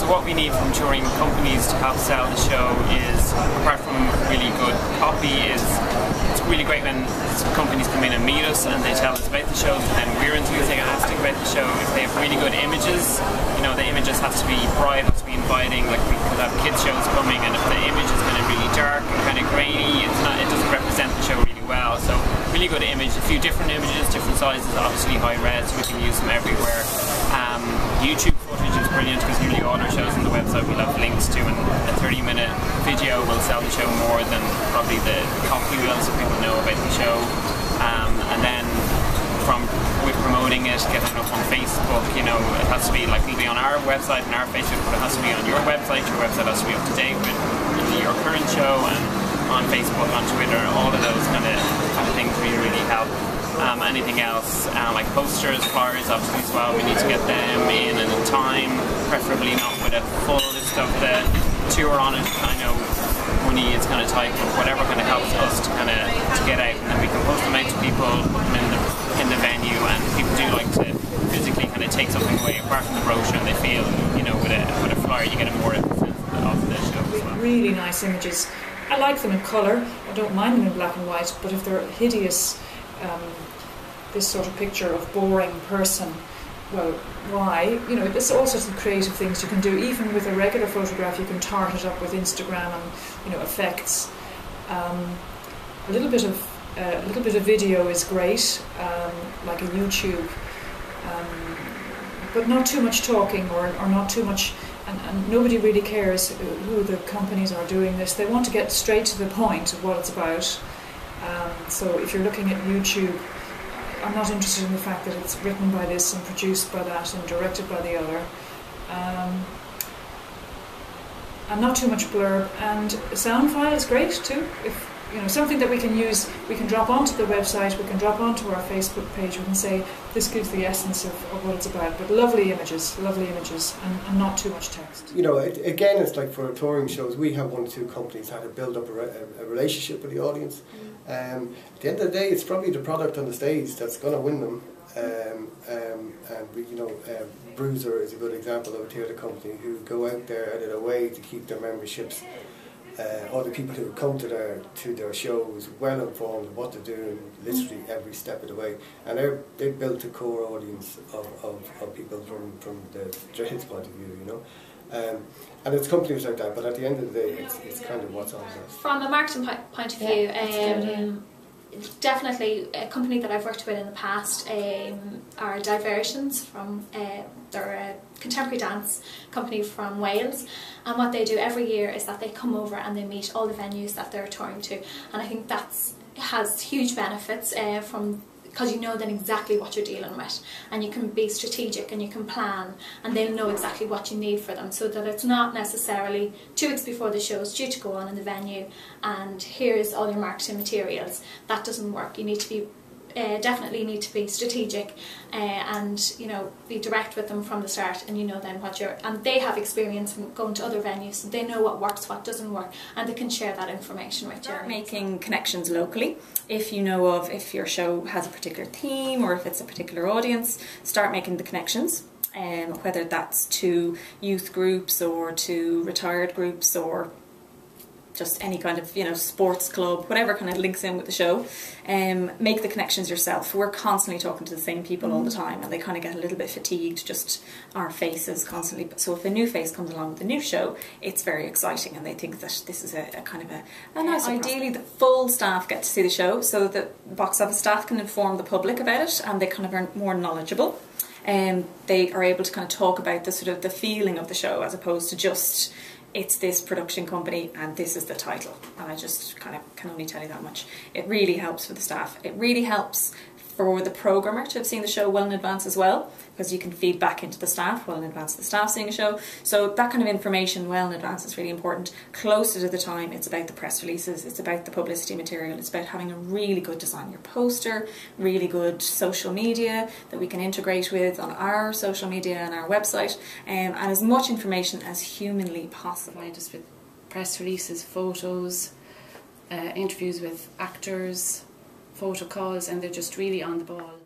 what we need from touring companies to help sell the show is, apart from really good copy, it's really great when companies come in and meet us and they tell us about the shows, and then we're enthusiastic about the show. If they have really good images, you know, the images have to be bright, have to be inviting. Like, we could have kids shows coming, and if the image is kind of really dark and kind of grainy, it doesn't represent the show really well. So really good image, a few different images, different sizes, obviously high res, we can use them everywhere. YouTube footage is brilliant because nearly all our shows on the website we'll have links to, and a 30-minute video will sell the show more than probably the copy will, so people know about the show. And then with promoting it, getting it up on Facebook, you know, it has to be, like, it'll be on our website and our Facebook, but it has to be on your website has to be up to date with your current show, and on Facebook, on Twitter, all of those kind of things really help. Anything else, like posters, flyers, obviously as well, we need to get them in time, preferably not with a full list of the tour on it. I know money is kind of tight, but whatever kind of helps us to kind of get out, and then we can post them out to people, put them in the venue, and people do like to physically kind of take something away apart from the brochure, and they feel, you know, with a flyer you get a more sense of the show as well. Really nice images. I like them in colour. I don't mind them in black and white, but if they're hideous, this sort of picture of boring person, well, why? You know, there's all sorts of creative things you can do. Even with a regular photograph, you can tart it up with Instagram and, you know, effects. A little bit of video is great, like a YouTube, but not too much talking or not too much. And nobody really cares who the companies are doing this. They want to get straight to the point of what it's about. So if you're looking at YouTube, I'm not interested in the fact that it's written by this and produced by that and directed by the other. And not too much blurb. And a sound file is great too. If, you know, something that we can use, we can drop onto the website, we can drop onto our Facebook page, we can say this gives the essence of what it's about. But lovely images, and not too much text. You know, again, it's like for touring shows, we have one or two companies how to build up a relationship with the audience. At the end of the day, it's probably the product on the stage that's going to win them. And we, you know, Bruiser is a good example of a theatre company who go out there out of their way to keep their memberships, all the people who come to their shows well informed of what they're doing literally every step of the way, and they've built a core audience of people from the trades point of view, you know. And it's companies like that, but at the end of the day, it's kind of what's on us. From a marketing point of view, definitely a company that I've worked with in the past are Diversions. They're a contemporary dance company from Wales, and what they do every year is that they come over and they meet all the venues that they're touring to, and I think has huge benefits because you know then exactly what you're dealing with, and you can be strategic and you can plan, and they'll know exactly what you need for them, so that it's not necessarily 2 weeks before the show is due to go on in the venue and here's all your marketing materials. That doesn't work. You need to be definitely need to be strategic and, you know, be direct with them from the start, and you know then and they have experience from going to other venues, so they know what works, what doesn't work, and they can share that information with you. Start making connections locally. If you know of, if your show has a particular theme or if it's a particular audience, start making the connections. Whether that's to youth groups or to retired groups or just any kind of, you know, sports club, whatever kind of links in with the show. Make the connections yourself. We're constantly talking to the same people all the time, and they kind of get a little bit fatigued, just our faces constantly. So if a new face comes along with a new show, it's very exciting, and they think that this is a kind of a nice. Ideally, the full staff get to see the show, so that box office staff can inform the public about it, and they kind of are more knowledgeable. They are able to kind of talk about the sort of the feeling of the show, as opposed to just, it's this production company and this is the title. And I just kind of can only tell you that much. It really helps for the staff. It really helps for the programmer to have seen the show well in advance as well, because you can feed back into the staff well in advance of the staff seeing a show. So that kind of information well in advance is really important. Closer to the time, it's about the press releases, it's about the publicity material, it's about having a really good design, your poster, really good social media that we can integrate with on our social media and our website, and as much information as humanly possible. Just with press releases, photos, interviews with actors, photo calls, and they're just really on the ball.